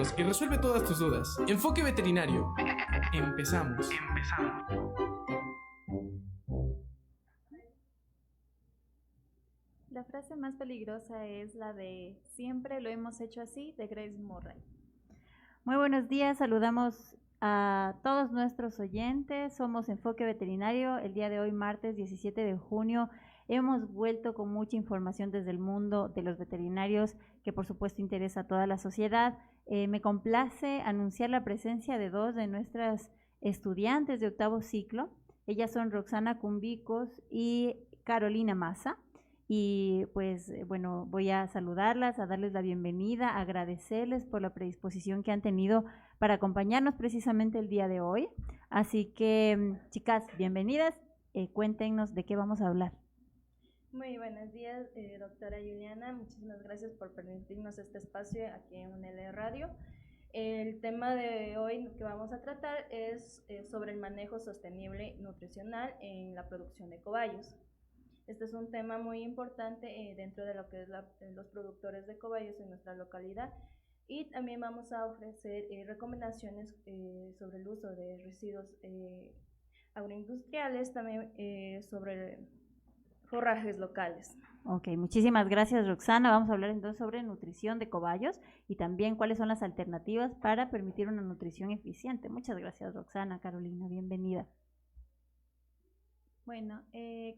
y resuelve todas tus dudas. Enfoque Veterinario. Empezamos. La frase más peligrosa es la de "siempre lo hemos hecho así", de Grace Murray. Muy buenos días, saludamos a todos nuestros oyentes. Somos Enfoque Veterinario. El día de hoy, martes 17 de junio, hemos vuelto con mucha información desde el mundo de los veterinarios, que por supuesto interesa a toda la sociedad. Me complace anunciar la presencia de dos de nuestras estudiantes de octavo ciclo. Ellas son Roxana Cumbicos y Carolina Massa. Y pues bueno, voy a saludarlas, a darles la bienvenida, agradecerles por la predisposición que han tenido para acompañarnos precisamente el día de hoy. Así que, chicas, bienvenidas. Cuéntenos de qué vamos a hablar. Muy buenos días, doctora Juliana. Muchísimas gracias por permitirnos este espacio aquí en UNL Radio. El tema de hoy que vamos a tratar es sobre el manejo sostenible nutricional en la producción de cobayos. Este es un tema muy importante dentro de lo que es los productores de cobayos en nuestra localidad, y también vamos a ofrecer recomendaciones sobre el uso de residuos agroindustriales, también sobre forrajes locales. Ok, muchísimas gracias, Roxana. Vamos a hablar entonces sobre nutrición de cobayos y también cuáles son las alternativas para permitir una nutrición eficiente. Muchas gracias, Roxana. Carolina, bienvenida. Bueno,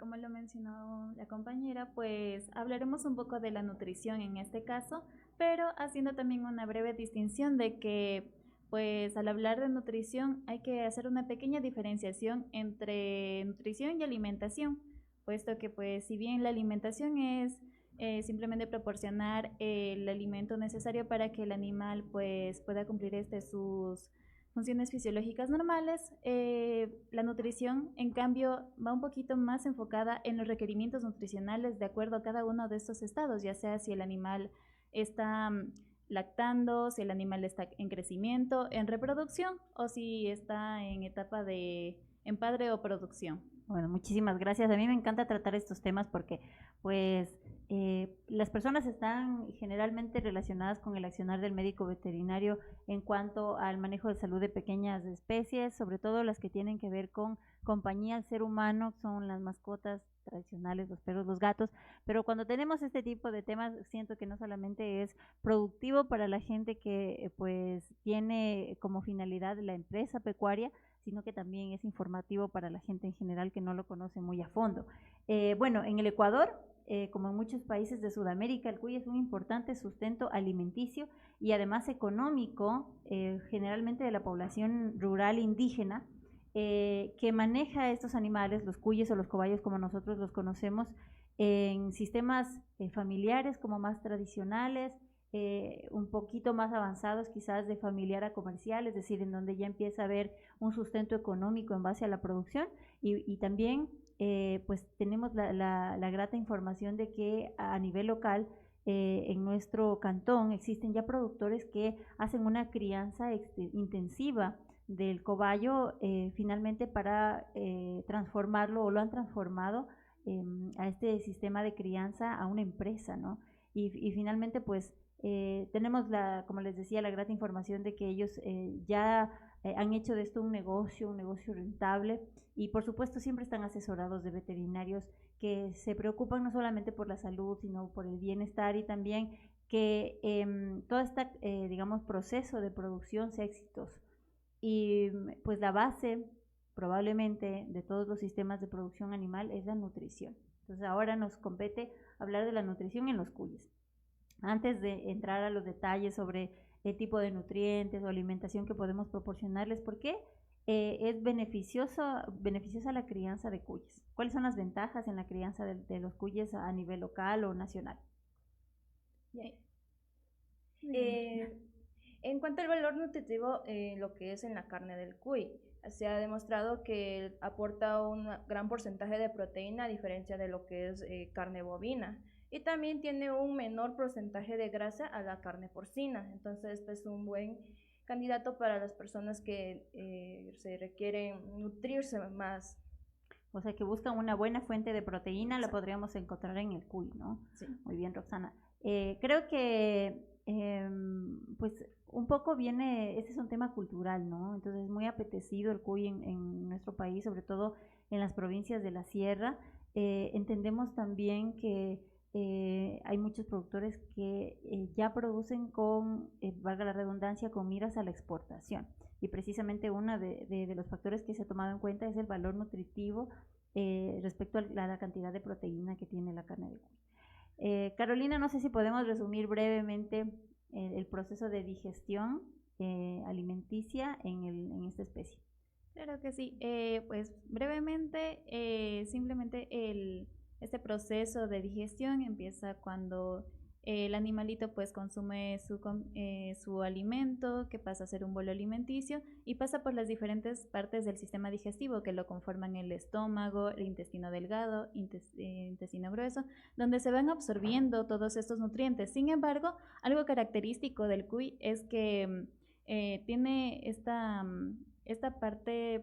como lo mencionó la compañera, pues hablaremos un poco de la nutrición en este caso, pero haciendo también una breve distinción de que, pues al hablar de nutrición hay que hacer una pequeña diferenciación entre nutrición y alimentación, puesto que pues si bien la alimentación es simplemente proporcionar el alimento necesario para que el animal pues pueda cumplir sus funciones fisiológicas normales, la nutrición, en cambio, va un poquito más enfocada en los requerimientos nutricionales de acuerdo a cada uno de estos estados, ya sea si el animal está lactando, si el animal está en crecimiento, en reproducción, o si está en etapa de empadre o producción. Bueno, muchísimas gracias. A mí me encanta tratar estos temas porque, pues, las personas están generalmente relacionadas con el accionar del médico veterinario en cuanto al manejo de salud de pequeñas especies, sobre todo las que tienen que ver con compañía al ser humano, son las mascotas tradicionales, los perros, los gatos, pero cuando tenemos este tipo de temas, siento que no solamente es productivo para la gente que pues tiene como finalidad la empresa pecuaria, sino que también es informativo para la gente en general que no lo conoce muy a fondo. Bueno, en el Ecuador, como en muchos países de Sudamérica, el cuy es un importante sustento alimenticio y además económico, generalmente de la población rural indígena, que maneja estos animales, los cuyes o los cobayos como nosotros los conocemos, en sistemas familiares como más tradicionales, un poquito más avanzados quizás de familiar a comercial, es decir, en donde ya empieza a haber un sustento económico en base a la producción y también pues tenemos la grata información de que a nivel local en nuestro cantón existen ya productores que hacen una crianza intensiva del cobayo finalmente para transformarlo, o lo han transformado a este sistema de crianza a una empresa, ¿no? Y finalmente pues tenemos como les decía, la grata información de que ellos ya han hecho de esto un negocio rentable, y por supuesto siempre están asesorados de veterinarios que se preocupan no solamente por la salud, sino por el bienestar, y también que todo este, digamos, proceso de producción sea exitoso. Y pues la base probablemente de todos los sistemas de producción animal es la nutrición. Entonces ahora nos compete hablar de la nutrición en los cuyes. Antes de entrar a los detalles sobre el tipo de nutrientes o alimentación que podemos proporcionarles, ¿por qué es beneficiosa la crianza de cuyes? ¿Cuáles son las ventajas en la crianza de los cuyes a nivel local o nacional? En cuanto al valor nutritivo, lo que es en la carne del cuy, se ha demostrado que aporta un gran porcentaje de proteína a diferencia de lo que es carne bovina, y también tiene un menor porcentaje de grasa a la carne porcina. Entonces este es un buen candidato para las personas que se requieren nutrirse más. O sea, que buscan una buena fuente de proteína. Exacto. La podríamos encontrar en el cuy, ¿no? Sí. Muy bien, Roxana. Creo que pues un poco viene, este es un tema cultural, ¿no? Entonces es muy apetecido el cuy en nuestro país, sobre todo en las provincias de la sierra. Entendemos también que hay muchos productores que ya producen con, valga la redundancia, con miras a la exportación. Y precisamente uno de los factores que se ha tomado en cuenta es el valor nutritivo respecto a la cantidad de proteína que tiene la carne de cuy. Carolina, no sé si podemos resumir brevemente el proceso de digestión alimenticia en esta especie. Claro que sí. Pues brevemente, simplemente este proceso de digestión empieza cuando el animalito pues consume su alimento, que pasa a ser un bolo alimenticio y pasa por las diferentes partes del sistema digestivo que lo conforman el estómago, el intestino delgado, intestino grueso, donde se van absorbiendo todos estos nutrientes. Sin embargo, algo característico del cuy es que tiene esta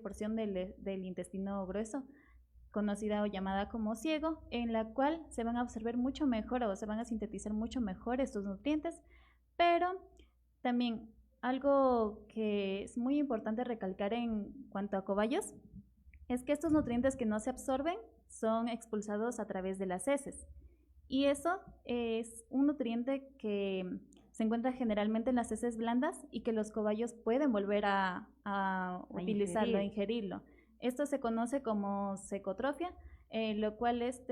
porción del intestino grueso, conocida o llamada como ciego, en la cual se van a absorber mucho mejor o se van a sintetizar mucho mejor estos nutrientes, pero también algo que es muy importante recalcar en cuanto a cobayos es que estos nutrientes que no se absorben son expulsados a través de las heces, y eso es un nutriente que se encuentra generalmente en las heces blandas y que los cobayos pueden volver a utilizarlo, a ingerirlo. Esto se conoce como secotrofia, lo cual es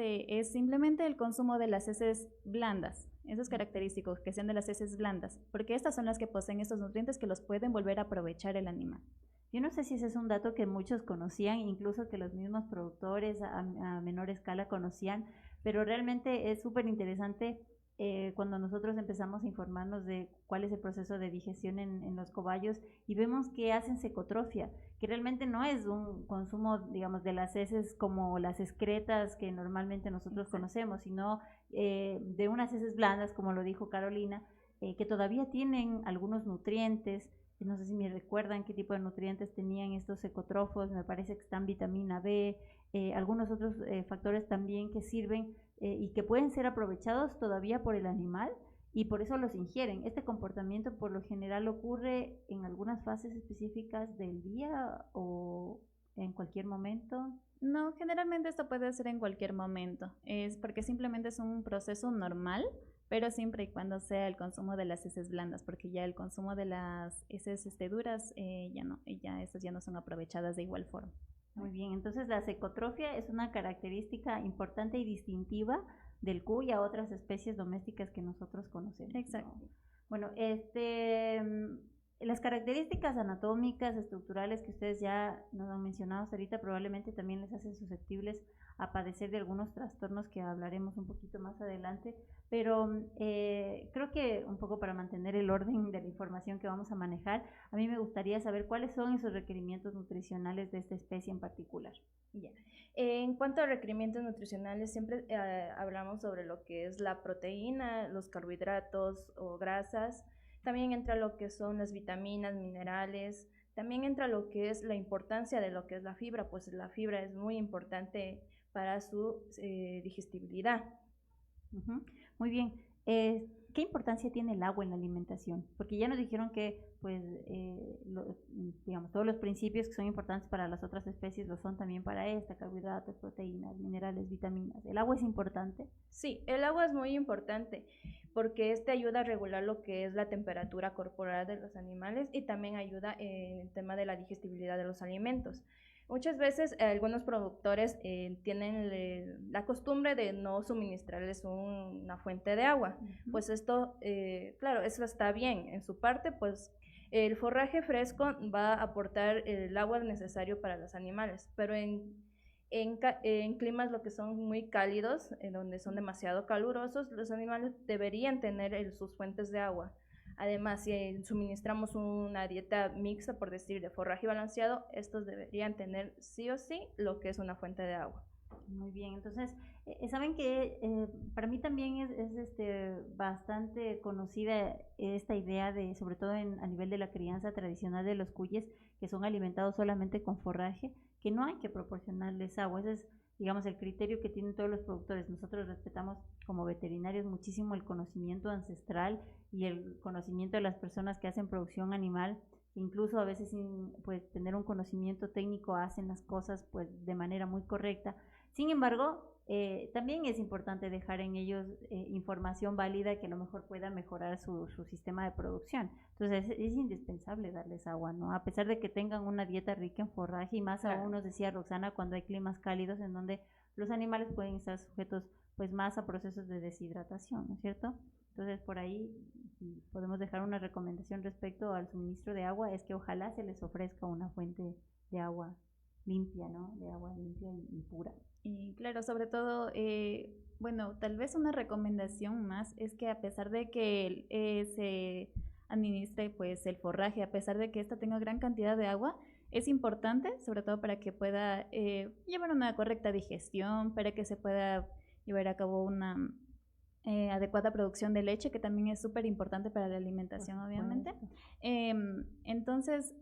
simplemente el consumo de las heces blandas. Eso es característico, que sean de las heces blandas, porque estas son las que poseen estos nutrientes que los pueden volver a aprovechar el animal. Yo no sé si ese es un dato que muchos conocían, incluso que los mismos productores a menor escala conocían, pero realmente es súper interesante cuando nosotros empezamos a informarnos de cuál es el proceso de digestión en los cobayos y vemos que hacen secotrofia, que realmente no es un consumo, digamos, de las heces como las excretas que normalmente nosotros conocemos, sino de unas heces blandas, como lo dijo Carolina, que todavía tienen algunos nutrientes. No sé si me recuerdan qué tipo de nutrientes tenían estos secotrofos, me parece que están vitamina B, algunos otros factores también que sirven y que pueden ser aprovechados todavía por el animal y por eso los ingieren. Este comportamiento por lo general ocurre en algunas fases específicas del día o en cualquier momento. No, generalmente esto puede ser en cualquier momento, es porque simplemente es un proceso normal, pero siempre y cuando sea el consumo de las heces blandas, porque ya el consumo de las heces duras ya no, ya estas ya no son aprovechadas de igual forma. Muy bien, entonces la secotrofia es una característica importante y distintiva del cuy a otras especies domésticas que nosotros conocemos. Exacto. ¿No? Bueno, las características anatómicas, estructurales que ustedes ya nos han mencionado ahorita probablemente también les hacen susceptibles a padecer de algunos trastornos que hablaremos un poquito más adelante, pero creo que un poco para mantener el orden de la información que vamos a manejar, a mí me gustaría saber cuáles son esos requerimientos nutricionales de esta especie en particular. Ya. En cuanto a requerimientos nutricionales, siempre hablamos sobre lo que es la proteína, los carbohidratos o grasas. También entra lo que son las vitaminas, minerales. También entra lo que es la importancia de lo que es la fibra, pues la fibra es muy importante para su digestibilidad. Muy bien. ¿Qué importancia tiene el agua en la alimentación? Porque ya nos dijeron que, pues, digamos, todos los principios que son importantes para las otras especies lo son también para esta: carbohidratos, proteínas, minerales, vitaminas. ¿El agua es importante? Sí, el agua es muy importante porque ayuda a regular lo que es la temperatura corporal de los animales y también ayuda en el tema de la digestibilidad de los alimentos. Muchas veces algunos productores tienen la costumbre de no suministrarles una fuente de agua. Pues esto, claro, eso está bien. En su parte, pues el forraje fresco va a aportar el agua necesario para los animales, pero en climas lo que son muy cálidos, en donde son demasiado calurosos, los animales deberían tener sus fuentes de agua. Además, si suministramos una dieta mixta, por decir, de forraje balanceado, estos deberían tener sí o sí lo que es una fuente de agua. Muy bien, entonces, saben que para mí también es bastante conocida esta idea de, sobre todo a nivel de la crianza tradicional de los cuyes, que son alimentados solamente con forraje, que no hay que proporcionarles agua. Ese es, digamos, el criterio que tienen todos los productores. Nosotros respetamos como veterinarios muchísimo el conocimiento ancestral y el conocimiento de las personas que hacen producción animal, incluso a veces sin pues tener un conocimiento técnico hacen las cosas pues de manera muy correcta. Sin embargo, también es importante dejar en ellos información válida que a lo mejor pueda mejorar su sistema de producción. Entonces es indispensable darles agua, ¿no? A pesar de que tengan una dieta rica en forraje, y más aún nos decía Roxana, cuando hay climas cálidos en donde los animales pueden estar sujetos pues más a procesos de deshidratación, ¿no es cierto? Entonces por ahí podemos dejar una recomendación respecto al suministro de agua, es que ojalá se les ofrezca una fuente de agua limpia, ¿no? De agua limpia y pura. Y claro, sobre todo, bueno, tal vez una recomendación más es que a pesar de que se administre pues el forraje, a pesar de que ésta tenga gran cantidad de agua, es importante, sobre todo para que pueda llevar una correcta digestión, para que se pueda llevar a cabo una adecuada producción de leche, que también es súper importante para la alimentación, obviamente. Entonces,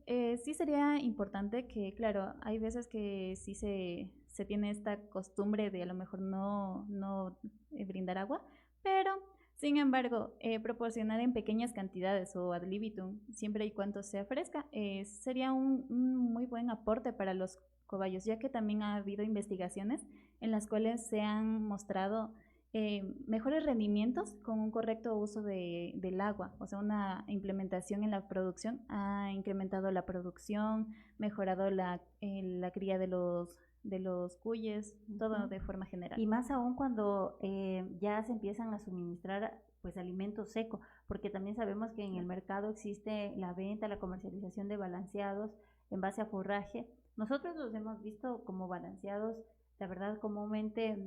sí sería importante que, claro, hay veces que sí se tiene esta costumbre de a lo mejor no brindar agua, pero sin embargo, proporcionar en pequeñas cantidades o ad libitum, siempre y cuando sea fresca, sería un muy buen aporte para los cobayos, ya que también ha habido investigaciones en las cuales se han mostrado mejores rendimientos con un correcto uso del agua, o sea, una implementación en la producción ha incrementado la producción, mejorado la cría de los cuyes, todo de forma general. Y más aún cuando ya se empiezan a suministrar pues alimento seco, porque también sabemos que en el mercado existe la venta, la comercialización de balanceados en base a forraje. Nosotros los hemos visto como balanceados, la verdad, comúnmente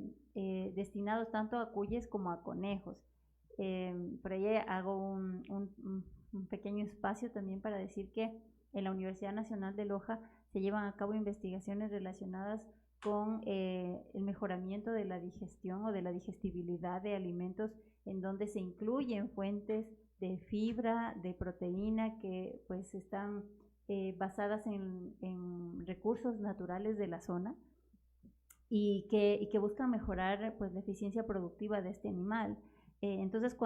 destinados tanto a cuyes como a conejos. Por ahí hago un pequeño espacio también para decir que en la Universidad Nacional de Loja se llevan a cabo investigaciones relacionadas con el mejoramiento de la digestión o de la digestibilidad de alimentos, en donde se incluyen fuentes de fibra, de proteína que pues están basadas en recursos naturales de la zona y que buscan mejorar pues la eficiencia productiva de este animal. Entonces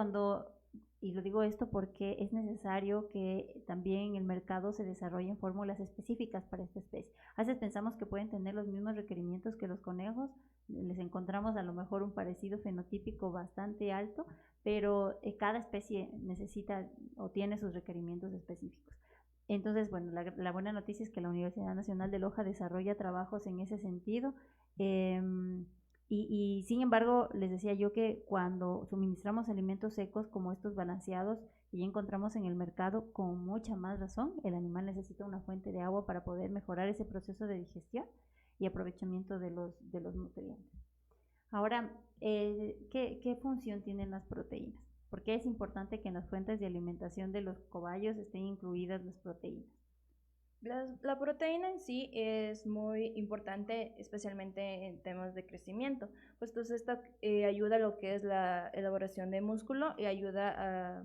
y lo digo esto porque es necesario que también en el mercado se desarrollen fórmulas específicas para esta especie. A veces pensamos que pueden tener los mismos requerimientos que los conejos, les encontramos a lo mejor un parecido fenotípico bastante alto, pero cada especie necesita o tiene sus requerimientos específicos. Entonces, bueno, la buena noticia es que la Universidad Nacional de Loja desarrolla trabajos en ese sentido. Y sin embargo, les decía yo que cuando suministramos alimentos secos como estos balanceados que ya encontramos en el mercado, con mucha más razón, el animal necesita una fuente de agua para poder mejorar ese proceso de digestión y aprovechamiento de los nutrientes. Ahora, ¿qué función tienen las proteínas? ¿Por qué es importante que en las fuentes de alimentación de los cobayos estén incluidas las proteínas? La proteína en sí es muy importante, especialmente en temas de crecimiento, pues entonces esta ayuda a lo que es la elaboración de músculo y ayuda a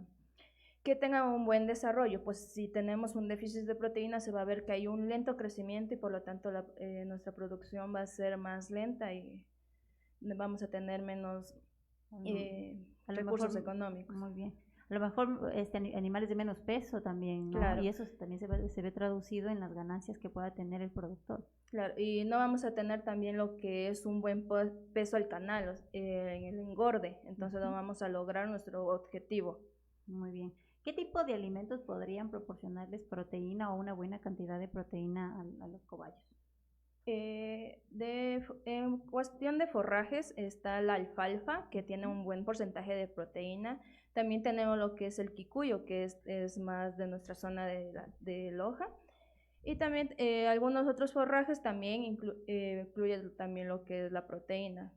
que tenga un buen desarrollo. Pues si tenemos un déficit de proteína se va a ver que hay un lento crecimiento y por lo tanto nuestra producción va a ser más lenta y vamos a tener menos recursos económicos. Muy bien. A lo mejor animales de menos peso también, ¿no? Claro. Y eso también se ve traducido en las ganancias que pueda tener el productor. Claro, y no vamos a tener también lo que es un buen peso al canal, en el engorde, entonces no vamos a lograr nuestro objetivo. Muy bien. ¿Qué tipo de alimentos podrían proporcionarles proteína o una buena cantidad de proteína a los cobayos? En cuestión de forrajes está la alfalfa, que tiene un buen porcentaje de proteína. También tenemos lo que es el quicuyo, que es más de nuestra zona de Loja. Y también algunos otros forrajes también incluyen también lo que es la proteína.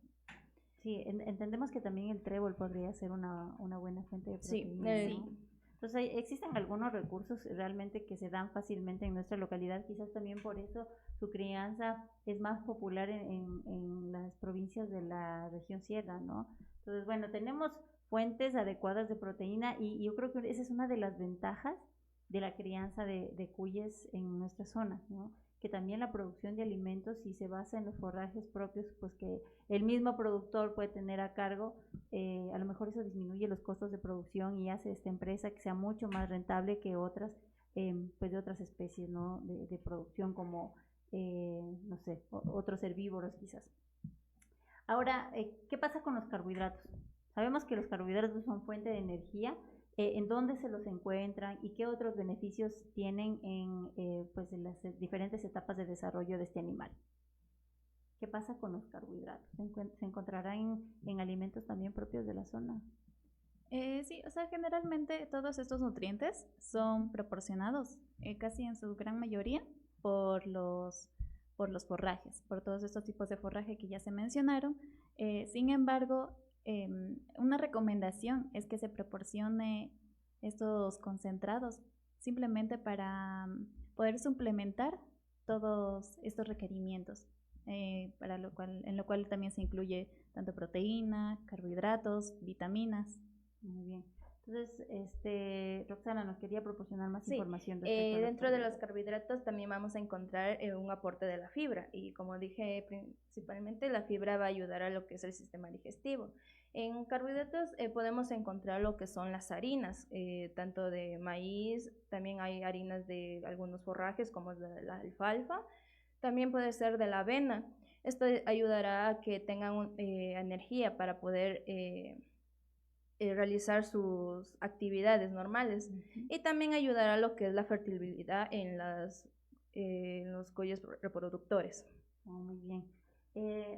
Sí, entendemos que también el trébol podría ser una buena fuente de proteína. Sí, ¿no? Entonces, existen algunos recursos realmente que se dan fácilmente en nuestra localidad, quizás también por eso su crianza es más popular en las provincias de la región sierra, ¿no? Entonces, bueno, tenemos fuentes adecuadas de proteína y yo creo que esa es una de las ventajas de la crianza de cuyes en nuestra zona, ¿no? que también la producción de alimentos, si se basa en los forrajes propios, pues que el mismo productor puede tener a cargo, a lo mejor eso disminuye los costos de producción y hace esta empresa que sea mucho más rentable que otras, pues de otras especies, ¿no? De producción como, no sé, otros herbívoros quizás. Ahora, ¿qué pasa con los carbohidratos? Sabemos que los carbohidratos son fuente de energía. ¿En dónde se los encuentran y qué otros beneficios tienen pues en las diferentes etapas de desarrollo de este animal? ¿Qué pasa con los carbohidratos? ¿Se encontrarán en alimentos también propios de la zona? Sí, o sea, generalmente todos estos nutrientes son proporcionados casi en su gran mayoría por los forrajes, por todos estos tipos de forraje que ya se mencionaron. Sin embargo, una recomendación es que se proporcione estos concentrados simplemente para poder suplementar todos estos requerimientos, en lo cual también se incluye tanto proteína, carbohidratos, vitaminas. Muy bien. Entonces, Roxana nos quería proporcionar más Sí, información respecto a dentro de los carbohidratos también vamos a encontrar un aporte de la fibra y como dije, principalmente la fibra va a ayudar a lo que es el sistema digestivo. En carbohidratos podemos encontrar lo que son las harinas, tanto de maíz, también hay harinas de algunos forrajes como la alfalfa, también puede ser de la avena. Esto ayudará a que tengan energía para poder realizar sus actividades normales y también ayudará a lo que es la fertilidad en los cuellos reproductores. Muy bien.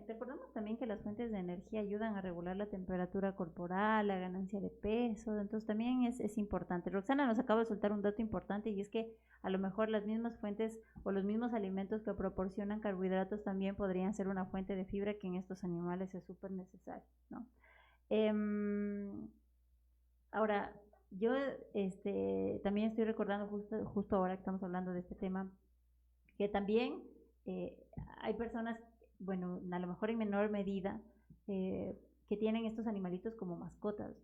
Recordamos también que las fuentes de energía ayudan a regular la temperatura corporal, la ganancia de peso, entonces también es importante. Roxana nos acaba de soltar un dato importante y es que a lo mejor las mismas fuentes o los mismos alimentos que proporcionan carbohidratos también podrían ser una fuente de fibra que en estos animales es súper necesario, ¿no? Ahora, yo también estoy recordando justo ahora que estamos hablando de este tema, que también hay personas, bueno, a lo mejor en menor medida, que tienen estos animalitos como mascotas,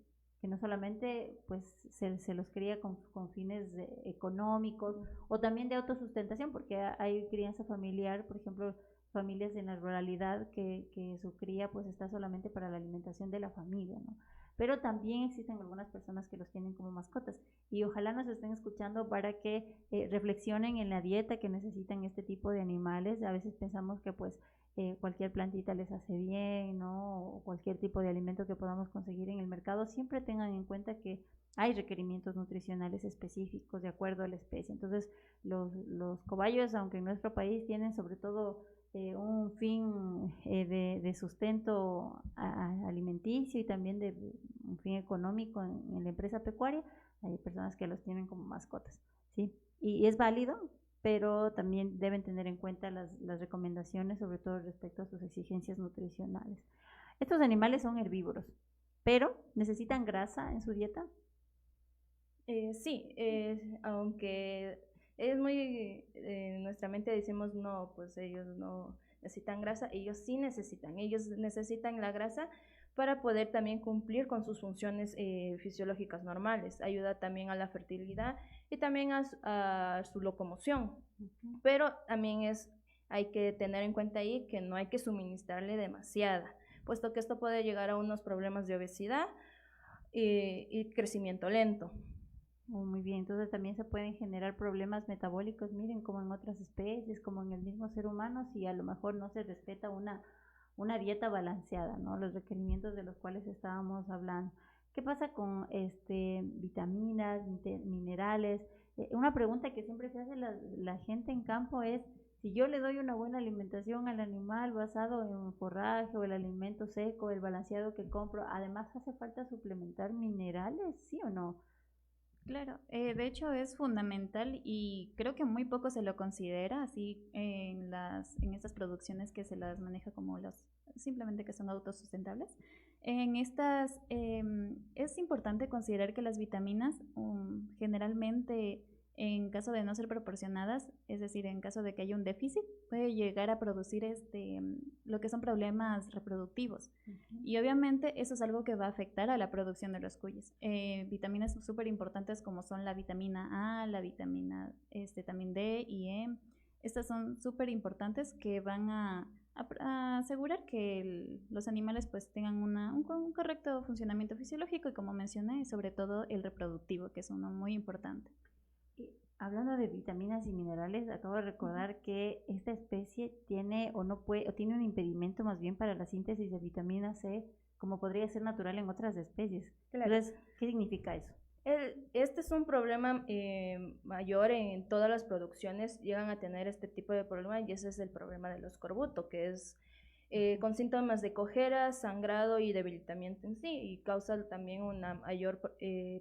que no solamente pues se los cría con fines económicos o también de autosustentación, porque hay crianza familiar, por ejemplo, familias en la ruralidad que su cría pues está solamente para la alimentación de la familia, ¿no? Pero también existen algunas personas que los tienen como mascotas y ojalá nos estén escuchando para que reflexionen en la dieta que necesitan este tipo de animales. A veces pensamos que pues cualquier plantita les hace bien, ¿no? O cualquier tipo de alimento que podamos conseguir en el mercado, siempre tengan en cuenta que hay requerimientos nutricionales específicos de acuerdo a la especie. Entonces, los cobayos, aunque en nuestro país tienen sobre todo un fin de sustento alimenticio y también de un fin económico en la empresa pecuaria, hay personas que los tienen como mascotas, ¿sí? Y es válido, pero también deben tener en cuenta las recomendaciones, sobre todo respecto a sus exigencias nutricionales. Estos animales son herbívoros, pero ¿necesitan grasa en su dieta? Sí, aunque es muy, en nuestra mente decimos no, pues ellos no necesitan grasa, ellos sí necesitan, ellos necesitan la grasa para poder también cumplir con sus funciones fisiológicas normales, ayuda también a la fertilidad y también a su locomoción, pero también hay que tener en cuenta ahí que no hay que suministrarle demasiada, puesto que esto puede llegar a unos problemas de obesidad y crecimiento lento. Muy bien, entonces también se pueden generar problemas metabólicos, miren, como en otras especies, como en el mismo ser humano, si a lo mejor no se respeta una dieta balanceada, ¿no? Los requerimientos de los cuales estábamos hablando. ¿Qué pasa con vitaminas, minerales? Una pregunta que siempre se hace la gente en campo es, si yo le doy una buena alimentación al animal basado en forraje o el alimento seco, el balanceado que compro, además hace falta suplementar minerales, ¿sí o no? Claro, de hecho es fundamental y creo que muy poco se lo considera así en estas producciones que se las maneja como simplemente que son autosustentables. En estas es importante considerar que las vitaminas generalmente en caso de no ser proporcionadas, es decir, en caso de que haya un déficit, puede llegar a producir lo que son problemas reproductivos. Y obviamente eso es algo que va a afectar a la producción de los cuyes. Vitaminas súper importantes como son la vitamina A, la vitamina también D y E, Estas son súper importantes que van a asegurar que los animales pues tengan un correcto funcionamiento fisiológico y, como mencioné, sobre todo el reproductivo, que es uno muy importante. Hablando de vitaminas y minerales, acabo de recordar que esta especie tiene o no puede, o tiene un impedimento más bien para la síntesis de vitamina C, como podría ser natural en otras especies. Claro. Entonces, ¿qué significa eso? Este es un problema mayor en todas las producciones, llegan a tener este tipo de problema, y ese es el problema del escorbuto, que es con síntomas de cojera, sangrado y debilitamiento en sí, y causa también un mayor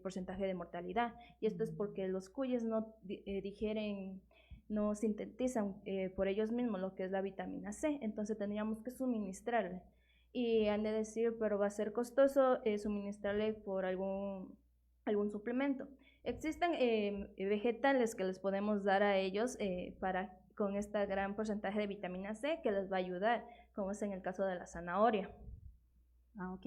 porcentaje de mortalidad. Y esto es porque los cuyes no digieren, no sintetizan por ellos mismos lo que es la vitamina C, entonces tendríamos que suministrarle. Y han de decir, pero va a ser costoso suministrarle por algún suplemento. Existen vegetales que les podemos dar a ellos con este gran porcentaje de vitamina C que les va a ayudar, como es en el caso de la zanahoria. Ok.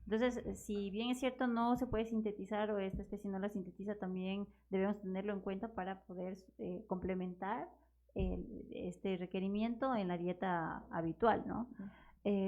Entonces, si bien es cierto, no se puede sintetizar o esta especie no la sintetiza, también debemos tenerlo en cuenta para poder complementar este requerimiento en la dieta habitual, ¿no?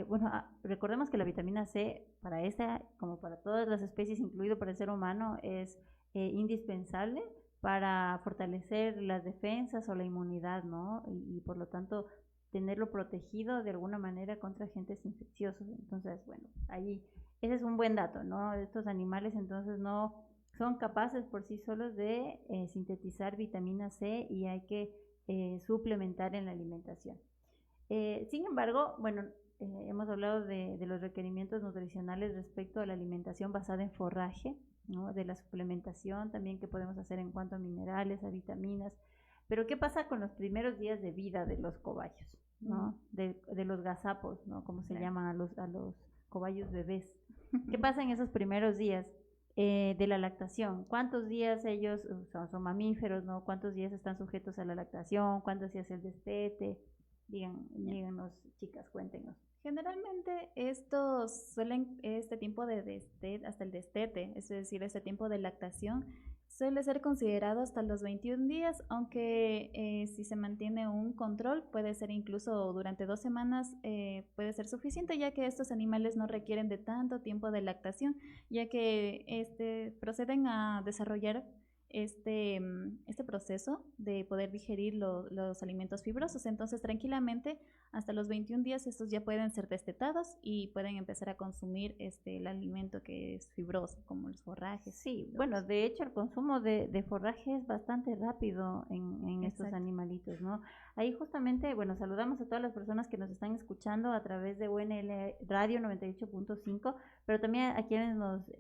Bueno, recordemos que la vitamina C para esta, como para todas las especies, incluido para el ser humano, es indispensable para fortalecer las defensas o la inmunidad, ¿no? Y por lo tanto tenerlo protegido de alguna manera contra agentes infecciosos. Entonces, bueno, ahí ese es un buen dato, ¿no? Estos animales entonces no son capaces por sí solos de sintetizar vitamina C y hay que suplementar en la alimentación. Sin embargo, bueno, hemos hablado de los requerimientos nutricionales respecto a la alimentación basada en forraje, ¿no? De la suplementación también que podemos hacer en cuanto a minerales, a vitaminas. Pero ¿qué pasa con los primeros días de vida de los cobayos, ¿no? De los gazapos, ¿no? Como se llaman a los cobayos bebés. ¿Qué pasa en esos primeros días de la lactación? ¿Cuántos días ellos son mamíferos, ¿no? ¿Cuántos días están sujetos a la lactación? ¿Cuántos días el destete? Díganos, chicas, cuéntenos. Generalmente estos suelen, este tiempo de destete, hasta el destete, es decir, este tiempo de lactación, suele ser considerado hasta los 21 días, aunque si se mantiene un control, puede ser incluso durante 2 semanas, puede ser suficiente, ya que estos animales no requieren de tanto tiempo de lactación, ya que proceden a desarrollar este proceso de poder digerir los alimentos fibrosos. Entonces, tranquilamente, hasta los 21 días estos ya pueden ser destetados y pueden empezar a consumir el alimento que es fibroso, como los forrajes. Sí, bueno, de hecho el consumo de forraje es bastante rápido en estos animalitos, ¿no? Ahí justamente, bueno, saludamos a todas las personas que nos están escuchando a través de UNL Radio 98.5, pero también a quienes nos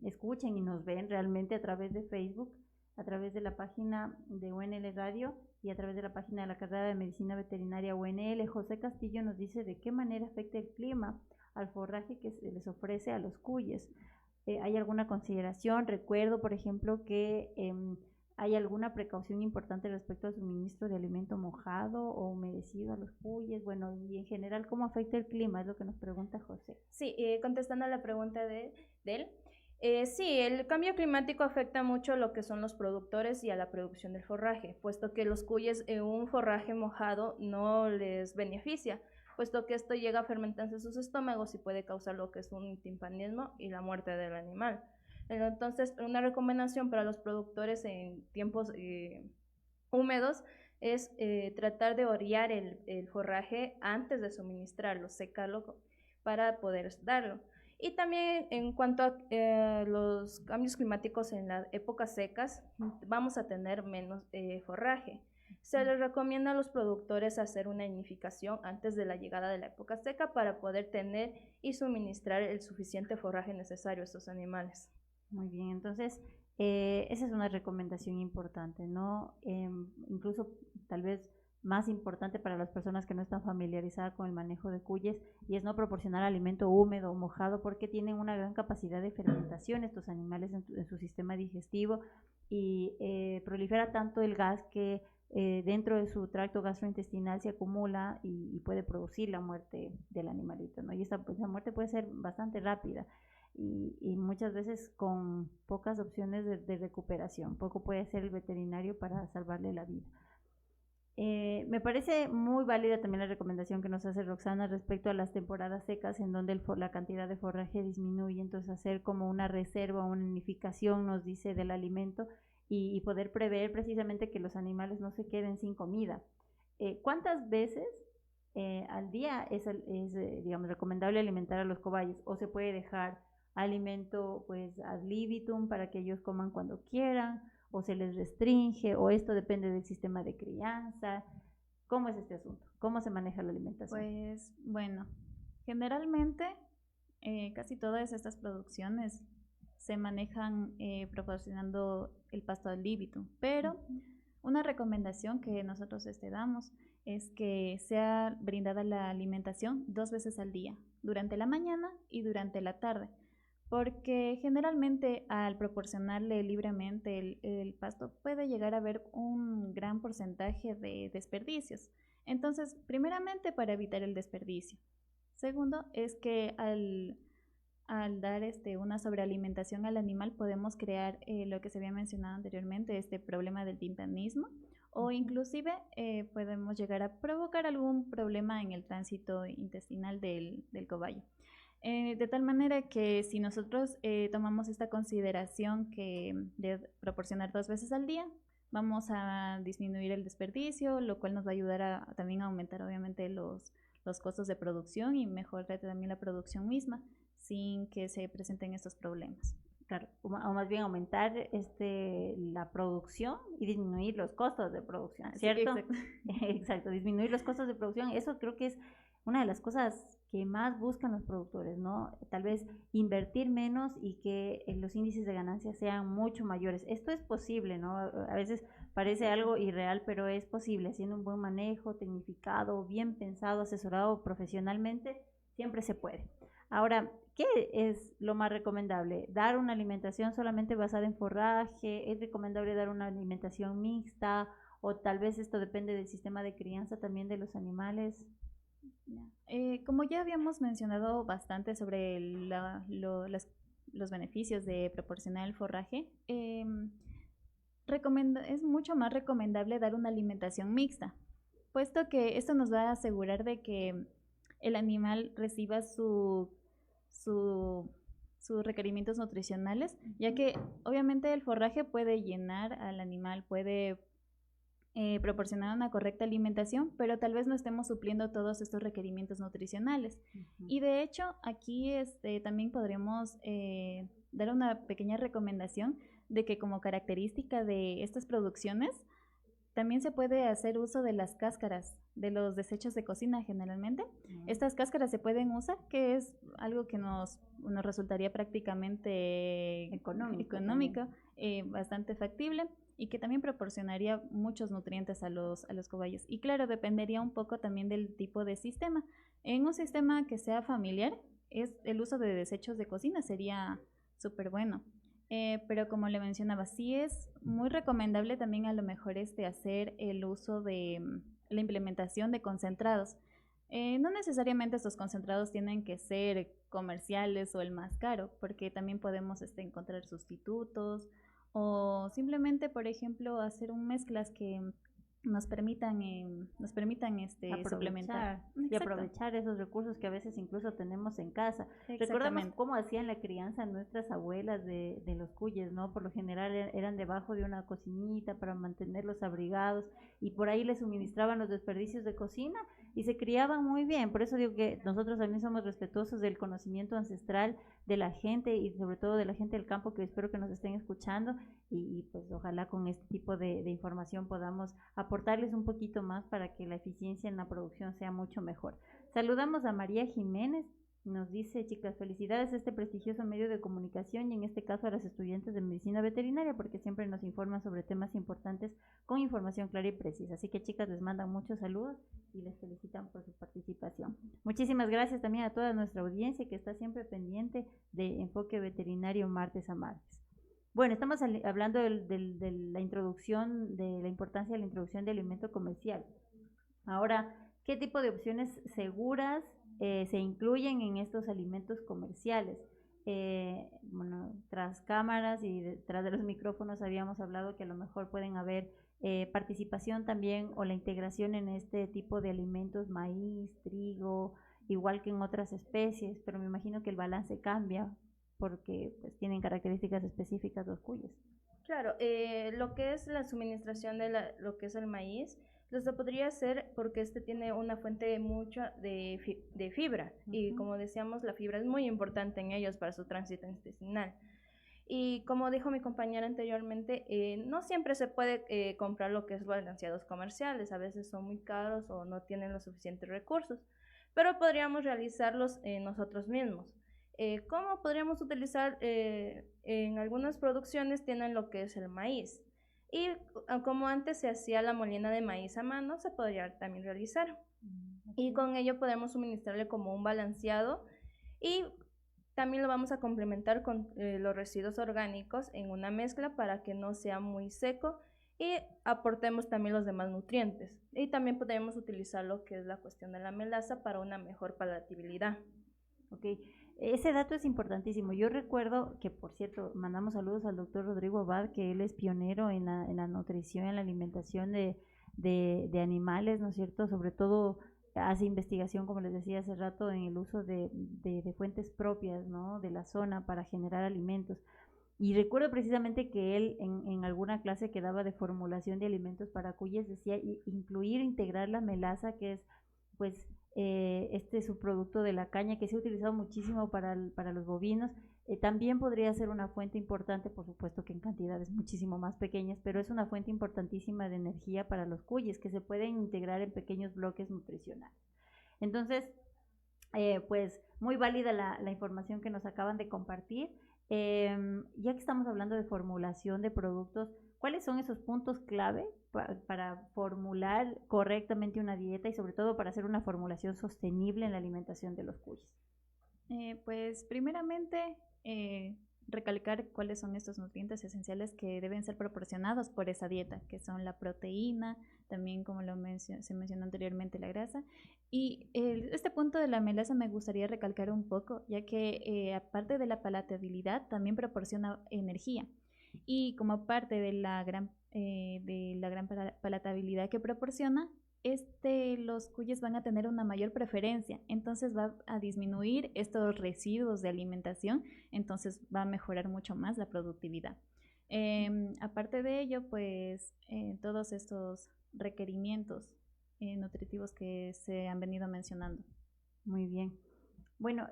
escuchen y nos ven realmente a través de Facebook, a través de la página de UNL Radio y a través de la página de la carrera de Medicina Veterinaria UNL. José Castillo nos dice de qué manera afecta el clima al forraje que se les ofrece a los cuyes. ¿Hay alguna consideración? Recuerdo, por ejemplo, que hay alguna precaución importante respecto al suministro de alimento mojado o humedecido a los cuyes. Bueno, y en general, ¿cómo afecta el clima? Es lo que nos pregunta José. Sí, contestando a la pregunta de él. Sí, el cambio climático afecta mucho lo que son los productores y a la producción del forraje, puesto que los cuyes un forraje mojado no les beneficia, puesto que esto llega a fermentarse en sus estómagos y puede causar lo que es un timpanismo y la muerte del animal. Entonces, una recomendación para los productores en tiempos húmedos es tratar de orear el forraje antes de suministrarlo, secarlo para poder darlo. Y también en cuanto a los cambios climáticos en las épocas secas, vamos a tener menos forraje. Se les recomienda a los productores hacer una nidificación antes de la llegada de la época seca para poder tener y suministrar el suficiente forraje necesario a estos animales. Muy bien, entonces esa es una recomendación importante, ¿no? Incluso tal vez más importante para las personas que no están familiarizadas con el manejo de cuyes, y es no proporcionar alimento húmedo o mojado porque tienen una gran capacidad de fermentación estos animales en su sistema digestivo y prolifera tanto el gas que dentro de su tracto gastrointestinal se acumula y puede producir la muerte del animalito, ¿no? Y esa muerte puede ser bastante rápida y muchas veces con pocas opciones de recuperación. Poco puede hacer el veterinario para salvarle la vida. Me parece muy válida también la recomendación que nos hace Roxana respecto a las temporadas secas en donde la cantidad de forraje disminuye, entonces hacer como una reserva, una unificación, nos dice, del alimento y poder prever precisamente que los animales no se queden sin comida. ¿Cuántas veces al día es digamos, recomendable alimentar a los cobayos? ¿O se puede dejar alimento pues ad libitum para que ellos coman cuando quieran? ¿O se les restringe? ¿O esto depende del sistema de crianza? ¿Cómo es este asunto? ¿Cómo se maneja la alimentación? Pues bueno, generalmente casi todas estas producciones se manejan proporcionando el pasto ad libitum, pero una recomendación que nosotros damos es que sea brindada la alimentación 2 veces al día, durante la mañana y durante la tarde, porque generalmente al proporcionarle libremente el pasto puede llegar a haber un gran porcentaje de desperdicios. Entonces, primeramente para evitar el desperdicio. Segundo, es que al dar una sobrealimentación al animal podemos crear lo que se había mencionado anteriormente, este problema del timpanismo, o inclusive podemos llegar a provocar algún problema en el tránsito intestinal del cobayo. De tal manera que si nosotros tomamos esta consideración de proporcionar 2 veces al día, vamos a disminuir el desperdicio, lo cual nos va a ayudar también a aumentar obviamente los costos de producción y mejorar también la producción misma sin que se presenten estos problemas. Claro, o más bien aumentar la producción y disminuir los costos de producción, ¿cierto? Sí, exacto. Exacto, disminuir los costos de producción, eso creo que es una de las cosas que más buscan los productores, ¿no? Tal vez invertir menos y que los índices de ganancia sean mucho mayores. Esto es posible, ¿no? A veces parece algo irreal, pero es posible, haciendo un buen manejo, tecnificado, bien pensado, asesorado profesionalmente, siempre se puede. Ahora, ¿qué es lo más recomendable? ¿Dar una alimentación solamente basada en forraje? ¿Es recomendable dar una alimentación mixta? ¿O tal vez esto depende del sistema de crianza también de los animales? Como ya habíamos mencionado bastante sobre los beneficios de proporcionar el forraje, es mucho más recomendable dar una alimentación mixta, puesto que esto nos va a asegurar de que el animal reciba sus requerimientos nutricionales, ya que obviamente el forraje puede llenar al animal, puede proporcionar una correcta alimentación, pero tal vez no estemos supliendo todos estos requerimientos nutricionales. Y de hecho, aquí también podremos dar una pequeña recomendación de que como característica de estas producciones, también se puede hacer uso de las cáscaras de los desechos de cocina generalmente. Estas cáscaras se pueden usar, que es algo que nos resultaría prácticamente económico bastante factible y que también proporcionaría muchos nutrientes a los cobayos. Y claro, dependería un poco también del tipo de sistema. En un sistema que sea familiar, el uso de desechos de cocina sería súper bueno. Pero como le mencionaba, sí es muy recomendable también a lo mejor hacer el uso de la implementación de concentrados. No necesariamente estos concentrados tienen que ser comerciales o el más caro, porque también podemos encontrar sustitutos o simplemente, por ejemplo, hacer mezclas que nos permitan suplementar y aprovechar esos recursos que a veces incluso tenemos en casa. Recordamos cómo hacían la crianza nuestras abuelas de los cuyes, ¿no? Por lo general eran debajo de una cocinita para mantenerlos abrigados y por ahí les suministraban los desperdicios de cocina y se criaban muy bien. Por eso digo que nosotros también somos respetuosos del conocimiento ancestral de la gente y sobre todo de la gente del campo, que espero que nos estén escuchando y pues ojalá con este tipo de información podamos aportarles un poquito más para que la eficiencia en la producción sea mucho mejor. Saludamos a María Jiménez, nos dice: chicas, felicidades a este prestigioso medio de comunicación y en este caso a las estudiantes de medicina veterinaria porque siempre nos informan sobre temas importantes con información clara y precisa. Así que chicas, les mandan muchos saludos y les felicitan por su participación. Muchísimas gracias también a toda nuestra audiencia que está siempre pendiente de Enfoque Veterinario martes a martes. Bueno, estamos hablando de la introducción, de la importancia de la introducción de alimento comercial. Ahora, ¿qué tipo de opciones seguras se incluyen en estos alimentos comerciales? Bueno, tras cámaras y detrás de los micrófonos habíamos hablado que a lo mejor pueden haber participación también o la integración en este tipo de alimentos, maíz, trigo, igual que en otras especies, pero me imagino que el balance cambia porque pues, tienen características específicas los cuyes. Claro, lo que es la suministración de lo que es el maíz, se podría hacer porque este tiene una fuente mucha de fibra y como decíamos, la fibra es muy importante en ellos para su tránsito intestinal. Y como dijo mi compañera anteriormente, no siempre se puede comprar lo que es balanceados comerciales, a veces son muy caros o no tienen los suficientes recursos, pero podríamos realizarlos nosotros mismos. ¿Cómo podríamos utilizar? En algunas producciones tienen lo que es el maíz y como antes se hacía la molina de maíz a mano, se podría también realizar. Y con ello podemos suministrarle como un balanceado y también lo vamos a complementar con los residuos orgánicos en una mezcla para que no sea muy seco y aportemos también los demás nutrientes. Y también podemos utilizar lo que es la cuestión de la melaza para una mejor palatabilidad. Ok, ese dato es importantísimo. Yo recuerdo que, por cierto, mandamos saludos al doctor Rodrigo Abad, que él es pionero en la nutrición, en la alimentación de animales, ¿no es cierto? Sobre todo hace investigación, como les decía hace rato, en el uso de fuentes propias, ¿no? De la zona para generar alimentos. Y recuerdo precisamente que él en alguna clase que daba de formulación de alimentos para cuyes decía incluir, integrar la melaza, que es pues este subproducto de la caña que se ha utilizado muchísimo para los bovinos. También podría ser una fuente importante, por supuesto que en cantidades muchísimo más pequeñas, pero es una fuente importantísima de energía para los cuyes que se pueden integrar en pequeños bloques nutricionales. Entonces, pues muy válida la información que nos acaban de compartir. Ya que estamos hablando de formulación de productos, ¿cuáles son esos puntos clave para formular correctamente una dieta y sobre todo para hacer una formulación sostenible en la alimentación de los cuyes? Pues primeramente recalcar cuáles son estos nutrientes esenciales que deben ser proporcionados por esa dieta, que son la proteína, también como se mencionó anteriormente la grasa. Y este punto de la melaza me gustaría recalcar un poco, ya que aparte de la palatabilidad también proporciona energía. Y como parte de la gran palatabilidad que proporciona, los cuyes van a tener una mayor preferencia, entonces va a disminuir estos residuos de alimentación, entonces va a mejorar mucho más la productividad. Aparte de ello, pues todos estos requerimientos nutritivos que se han venido mencionando. Muy bien. Bueno,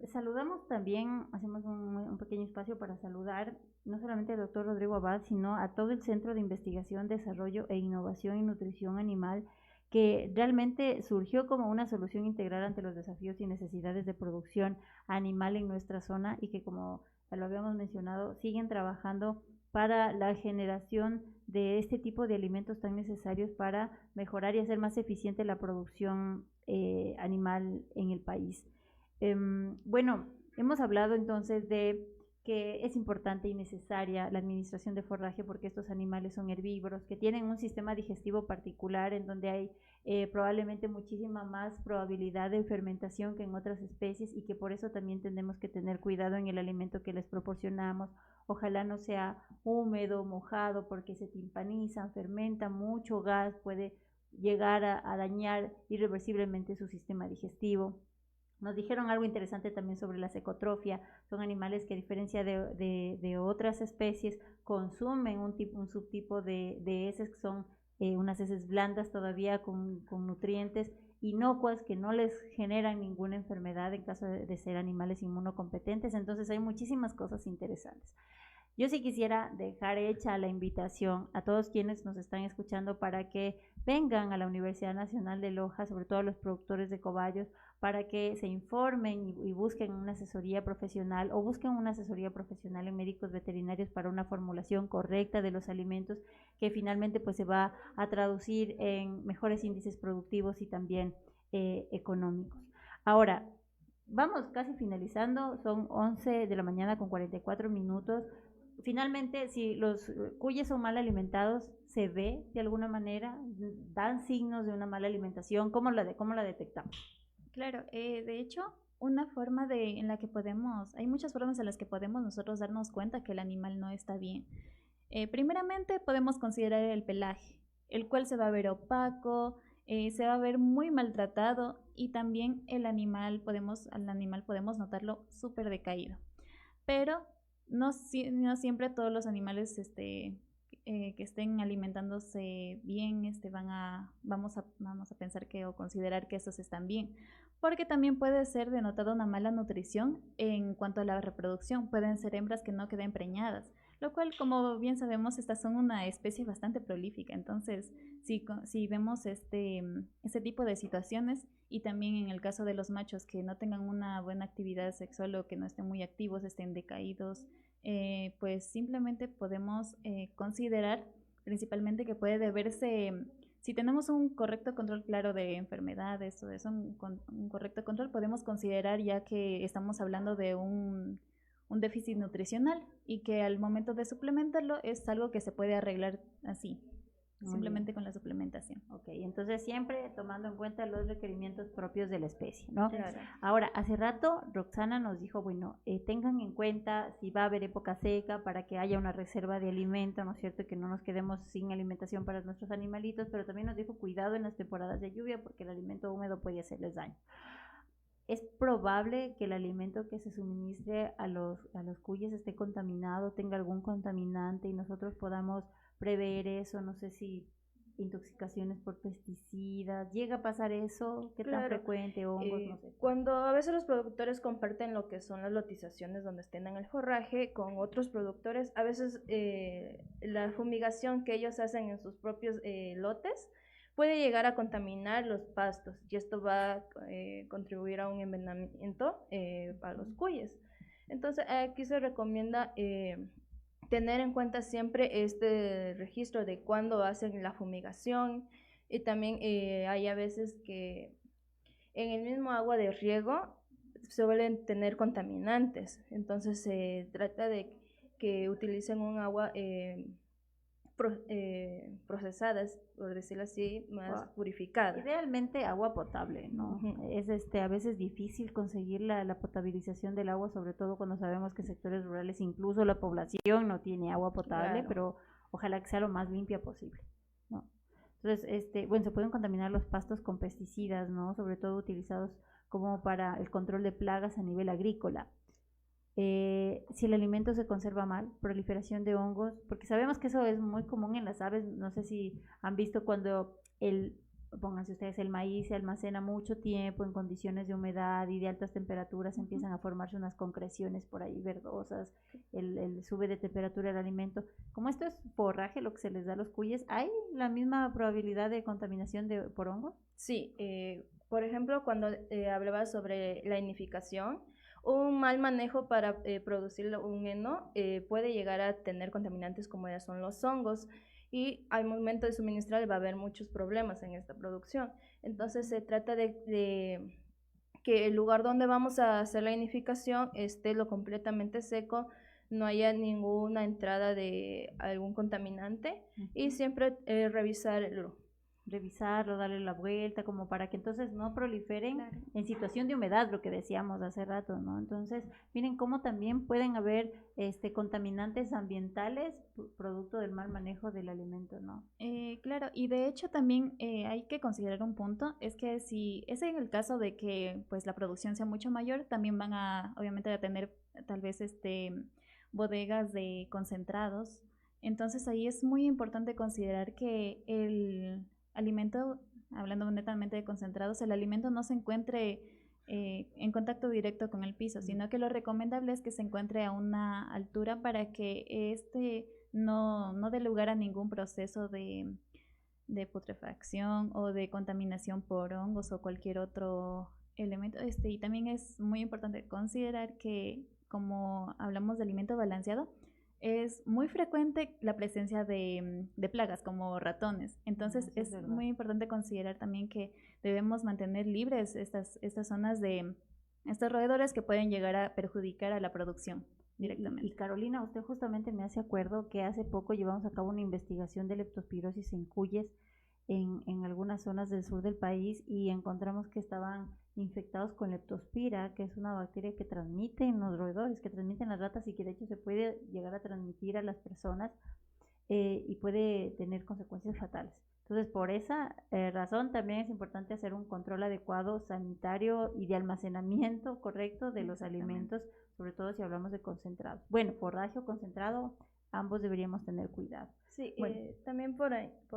saludamos también, hacemos un pequeño espacio para saludar no solamente al doctor Rodrigo Abad, sino a todo el Centro de Investigación, Desarrollo e Innovación en Nutrición Animal, que realmente surgió como una solución integral ante los desafíos y necesidades de producción animal en nuestra zona y que, como ya lo habíamos mencionado, siguen trabajando para la generación de este tipo de alimentos tan necesarios para mejorar y hacer más eficiente la producción animal en el país. Bueno, hemos hablado entonces de que es importante y necesaria la administración de forraje porque estos animales son herbívoros, que tienen un sistema digestivo particular en donde hay probablemente muchísima más probabilidad de fermentación que en otras especies y que por eso también tenemos que tener cuidado en el alimento que les proporcionamos. Ojalá no sea húmedo, mojado, porque se timpanizan, fermentan mucho gas, puede llegar a dañar irreversiblemente su sistema digestivo. Nos dijeron algo interesante también sobre la secotrofia. Son animales que a diferencia de otras especies consumen un subtipo de heces que son unas heces blandas todavía con nutrientes inocuas que no les generan ninguna enfermedad en caso de ser animales inmunocompetentes. Entonces hay muchísimas cosas interesantes. Yo sí quisiera dejar hecha la invitación a todos quienes nos están escuchando para que vengan a la Universidad Nacional de Loja, sobre todo a los productores de cobayos, para que se informen y busquen una asesoría profesional o busquen una asesoría profesional en médicos veterinarios para una formulación correcta de los alimentos que finalmente pues se va a traducir en mejores índices productivos y también económicos. Ahora, vamos casi finalizando, son 11 de la mañana con 44 minutos. Finalmente, si los cuyes son mal alimentados, ¿se ve de alguna manera? ¿Dan signos de una mala alimentación? ¿Cómo la detectamos? Claro, de hecho, una forma hay muchas formas en las que podemos nosotros darnos cuenta que el animal no está bien. Primeramente podemos considerar el pelaje, el cual se va a ver opaco, se va a ver muy maltratado y también al animal podemos notarlo súper decaído. Pero no siempre todos los animales que estén alimentándose bien vamos a pensar que o considerar que esos están bien, porque también puede ser denotada una mala nutrición en cuanto a la reproducción. Pueden ser hembras que no queden preñadas, lo cual, como bien sabemos, estas son una especie bastante prolífica. Entonces, si vemos este tipo de situaciones, y también en el caso de los machos que no tengan una buena actividad sexual o que no estén muy activos, estén decaídos, pues simplemente podemos considerar principalmente que puede deberse, si tenemos un correcto control claro de enfermedades o eso, un correcto control, podemos considerar ya que estamos hablando de un déficit nutricional y que al momento de suplementarlo es algo que se puede arreglar así, simplemente con la suplementación. Ok, entonces siempre tomando en cuenta los requerimientos propios de la especie, ¿no? Claro. Ahora, hace rato Roxana nos dijo, bueno, tengan en cuenta si va a haber época seca para que haya una reserva de alimento, ¿no es cierto? Que no nos quedemos sin alimentación para nuestros animalitos, pero también nos dijo cuidado en las temporadas de lluvia porque el alimento húmedo puede hacerles daño. Es probable que el alimento que se suministre a los cuyes esté contaminado, tenga algún contaminante y nosotros podamos prever eso, no sé si intoxicaciones por pesticidas, ¿llega a pasar eso? ¿Qué tan frecuente? Hongos, no sé. Cuando a veces los productores comparten lo que son las lotizaciones donde estén en el forraje con otros productores, a veces la fumigación que ellos hacen en sus propios lotes puede llegar a contaminar los pastos y esto va a contribuir a un envenenamiento para los cuyes. Entonces aquí se recomienda tener en cuenta siempre este registro de cuándo hacen la fumigación y también hay a veces que en el mismo agua de riego suelen tener contaminantes, entonces se trata de que utilicen un agua procesadas, por decirlo así, más purificada. Idealmente agua potable, ¿no? Es a veces difícil conseguir la potabilización del agua, sobre todo cuando sabemos que sectores rurales, incluso la población no tiene agua potable, Claro. pero ojalá que sea lo más limpia posible, ¿no? Entonces, bueno, se pueden contaminar los pastos con pesticidas, ¿no? Sobre todo utilizados como para el control de plagas a nivel agrícola. Si el alimento se conserva mal, proliferación de hongos, porque sabemos que eso es muy común en las aves, no sé si han visto cuando pónganse ustedes, el maíz se almacena mucho tiempo en condiciones de humedad y de altas temperaturas, empiezan a formarse unas concreciones por ahí verdosas, el sube de temperatura del alimento. Como esto es forraje, lo que se les da a los cuyes, ¿hay la misma probabilidad de contaminación por hongos? Sí, por ejemplo, cuando hablaba sobre la nidificación, un mal manejo para producir un heno puede llegar a tener contaminantes como ya son los hongos y al momento de suministrar va a haber muchos problemas en esta producción. Entonces se trata de que el lugar donde vamos a hacer la nidificación esté lo completamente seco, no haya ninguna entrada de algún contaminante y siempre revisarlo, darle la vuelta, como para que entonces no proliferen en situación de humedad, lo que decíamos hace rato, ¿no? Entonces, miren cómo también pueden haber contaminantes ambientales producto del mal manejo del alimento, ¿no? Claro, y de hecho también hay que considerar un punto, es que si es en el caso de que pues la producción sea mucho mayor, también van a obviamente a tener tal vez bodegas de concentrados. Entonces ahí es muy importante considerar que el alimento, hablando netamente de concentrados, el alimento no se encuentre en contacto directo con el piso, sino que lo recomendable es que se encuentre a una altura para que no dé lugar a ningún proceso de putrefacción o de contaminación por hongos o cualquier otro elemento. Y también es muy importante considerar que, como hablamos de alimento balanceado, es muy frecuente la presencia de plagas como ratones. Entonces es muy importante considerar también que debemos mantener libres estas zonas de estos roedores que pueden llegar a perjudicar a la producción directamente. Y Carolina, usted justamente me hace acuerdo que hace poco llevamos a cabo una investigación de leptospirosis en cuyes en algunas zonas del sur del país y encontramos que estaban infectados con leptospira, que es una bacteria que transmite en los roedores, que transmite en las ratas y que de hecho se puede llegar a transmitir a las personas. y puede tener consecuencias fatales. Entonces, por esa razón también es importante hacer un control adecuado sanitario y de almacenamiento correcto de los alimentos, sobre todo si hablamos de concentrados. Bueno, forraje o concentrado, ambos deberíamos tener cuidado. Sí, Bueno. también por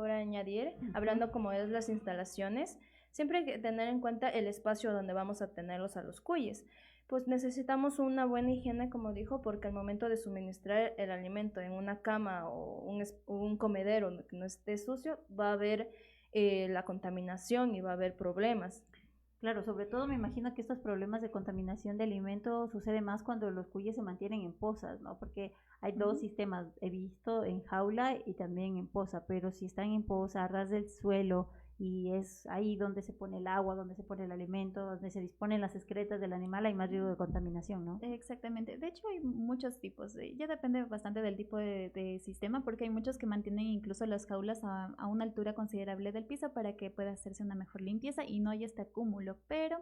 añadir, hablando como es las instalaciones, siempre hay que tener en cuenta el espacio donde vamos a tenerlos a los cuyes. Pues necesitamos una buena higiene, como dijo, porque al momento de suministrar el alimento en una cama o un comedero que no esté sucio, va a haber la contaminación y va a haber problemas. Claro, sobre todo me imagino que estos problemas de contaminación de alimentos sucede más cuando los cuyes se mantienen en pozas, ¿no? Porque hay dos sistemas, he visto en jaula y también en poza, pero si están en poza, a ras del suelo, y es ahí donde se pone el agua, donde se pone el alimento, donde se disponen las excretas del animal, hay más riesgo de contaminación, ¿no? Exactamente. De hecho, hay muchos tipos. Ya depende bastante del tipo de sistema, porque hay muchos que mantienen incluso las jaulas a una altura considerable del piso para que pueda hacerse una mejor limpieza y no haya este acúmulo. Pero,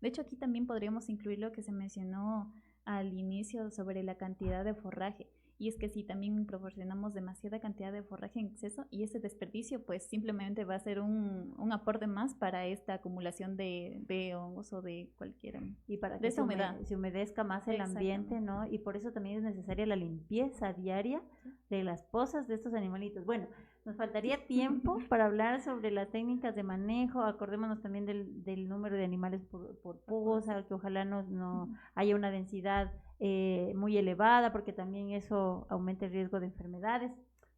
de hecho, aquí también podríamos incluir lo que se mencionó al inicio sobre la cantidad de forraje. Y es que si también proporcionamos demasiada cantidad de forraje en exceso y ese desperdicio, pues simplemente va a ser un aporte más para esta acumulación de hongos o de cualquier... Y para de que esa humedad. se humedezca más el ambiente, ¿no? Y por eso también es necesaria la limpieza diaria de las pozas de estos animalitos. Bueno, nos faltaría tiempo para hablar sobre las técnicas de manejo. Acordémonos también del número de animales por poza, que ojalá no haya una densidad muy elevada, porque también eso aumenta el riesgo de enfermedades.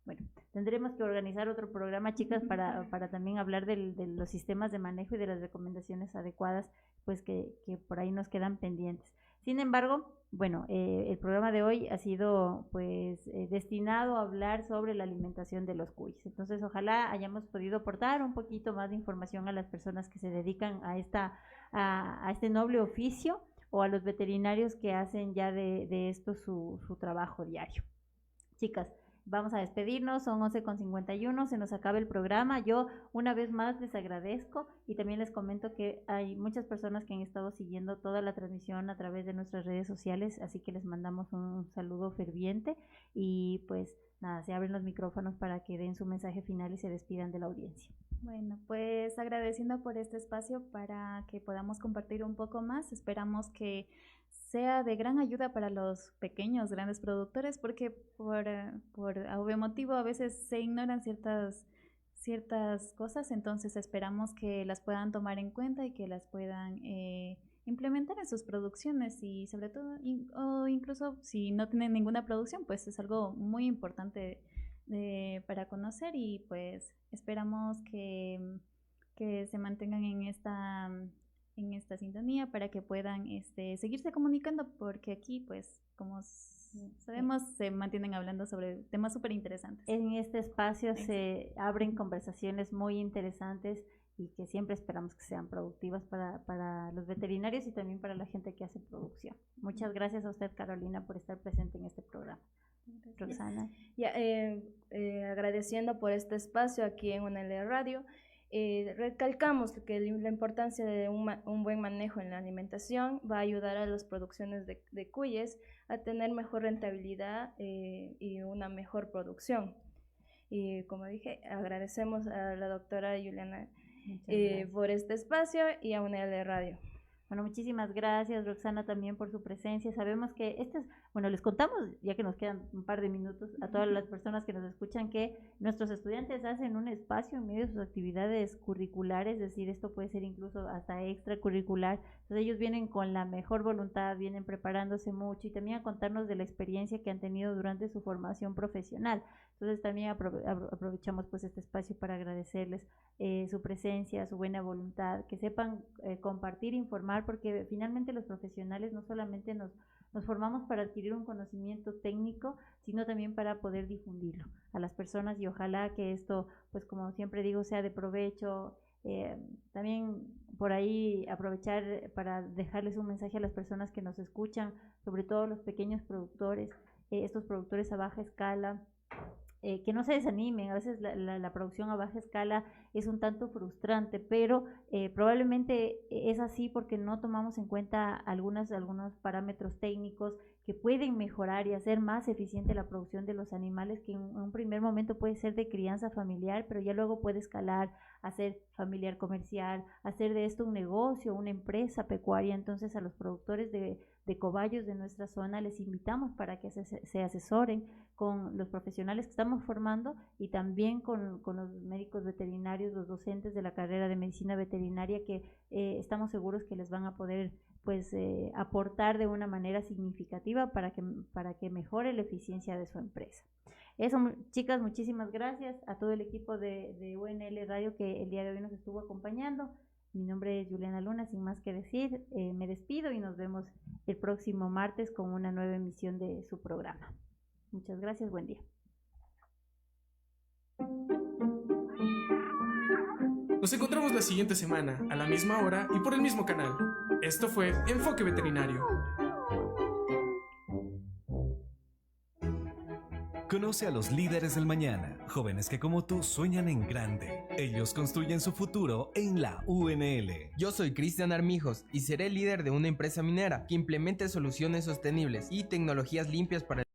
Bueno, tendremos que organizar otro programa, chicas, para también hablar de los sistemas de manejo y de las recomendaciones adecuadas, pues que por ahí nos quedan pendientes. Sin embargo, bueno, el programa de hoy ha sido pues destinado a hablar sobre la alimentación de los cuyes. Entonces, ojalá hayamos podido aportar un poquito más de información a las personas que se dedican a este noble oficio, o a los veterinarios que hacen ya de esto su trabajo diario. Chicas, vamos a despedirnos, son 11:51, se nos acaba el programa. Yo una vez más les agradezco y también les comento que hay muchas personas que han estado siguiendo toda la transmisión a través de nuestras redes sociales, así que les mandamos un saludo ferviente y pues nada, se abren los micrófonos para que den su mensaje final y se despidan de la audiencia. Bueno, pues agradeciendo por este espacio para que podamos compartir un poco más. Esperamos que sea de gran ayuda para los pequeños, grandes productores, porque por obvio motivo a veces se ignoran ciertas cosas, entonces esperamos que las puedan tomar en cuenta y que las puedan implementar en sus producciones y sobre todo, o incluso si no tienen ninguna producción, pues es algo muy importante para conocer y pues esperamos que se mantengan en esta sintonía para que puedan seguirse comunicando, porque aquí pues como sabemos se mantienen hablando sobre temas súper interesantes. En este espacio se abren conversaciones muy interesantes y que siempre esperamos que sean productivas para los veterinarios y también para la gente que hace producción. Muchas gracias a usted, Carolina, por estar presente en este programa. Roxana. Ya, agradeciendo por este espacio aquí en UNL Radio, recalcamos que la importancia de un buen manejo en la alimentación va a ayudar a las producciones de cuyes a tener mejor rentabilidad y una mejor producción. Y como dije, agradecemos a la doctora Juliana por este espacio y a UNL Radio. Bueno, muchísimas gracias, Roxana, también por su presencia. Sabemos que bueno, les contamos, ya que nos quedan un par de minutos, a todas las personas que nos escuchan, que nuestros estudiantes hacen un espacio en medio de sus actividades curriculares, es decir, esto puede ser incluso hasta extracurricular. Entonces ellos vienen con la mejor voluntad, vienen preparándose mucho y también a contarnos de la experiencia que han tenido durante su formación profesional. Entonces también aprovechamos pues este espacio para agradecerles su presencia, su buena voluntad, que sepan compartir, informar, porque finalmente los profesionales no solamente nos formamos para adquirir un conocimiento técnico, sino también para poder difundirlo a las personas y ojalá que esto, pues como siempre digo, sea de provecho. También por ahí aprovechar para dejarles un mensaje a las personas que nos escuchan, sobre todo los pequeños productores, estos productores a baja escala, que no se desanimen. A veces la producción a baja escala es un tanto frustrante, pero probablemente es así porque no tomamos en cuenta algunos parámetros técnicos que pueden mejorar y hacer más eficiente la producción de los animales, que en un primer momento puede ser de crianza familiar, pero ya luego puede escalar a ser familiar comercial, hacer de esto un negocio, una empresa pecuaria. Entonces a los productores de cobayos de nuestra zona les invitamos para que se asesoren con los profesionales que estamos formando y también con los médicos veterinarios, los docentes de la carrera de medicina veterinaria, que estamos seguros que les van a poder aportar de una manera significativa para que mejore la eficiencia de su empresa. Eso, chicas, muchísimas gracias a todo el equipo de UNL Radio que el día de hoy nos estuvo acompañando. Mi nombre es Juliana Luna, sin más que decir, me despido y nos vemos el próximo martes con una nueva emisión de su programa. Muchas gracias, buen día. Nos encontramos la siguiente semana, a la misma hora y por el mismo canal. Esto fue Enfoque Veterinario. Conoce a los líderes del mañana, jóvenes que como tú sueñan en grande. Ellos construyen su futuro en la UNL. Yo soy Cristian Armijos y seré líder de una empresa minera que implemente soluciones sostenibles y tecnologías limpias para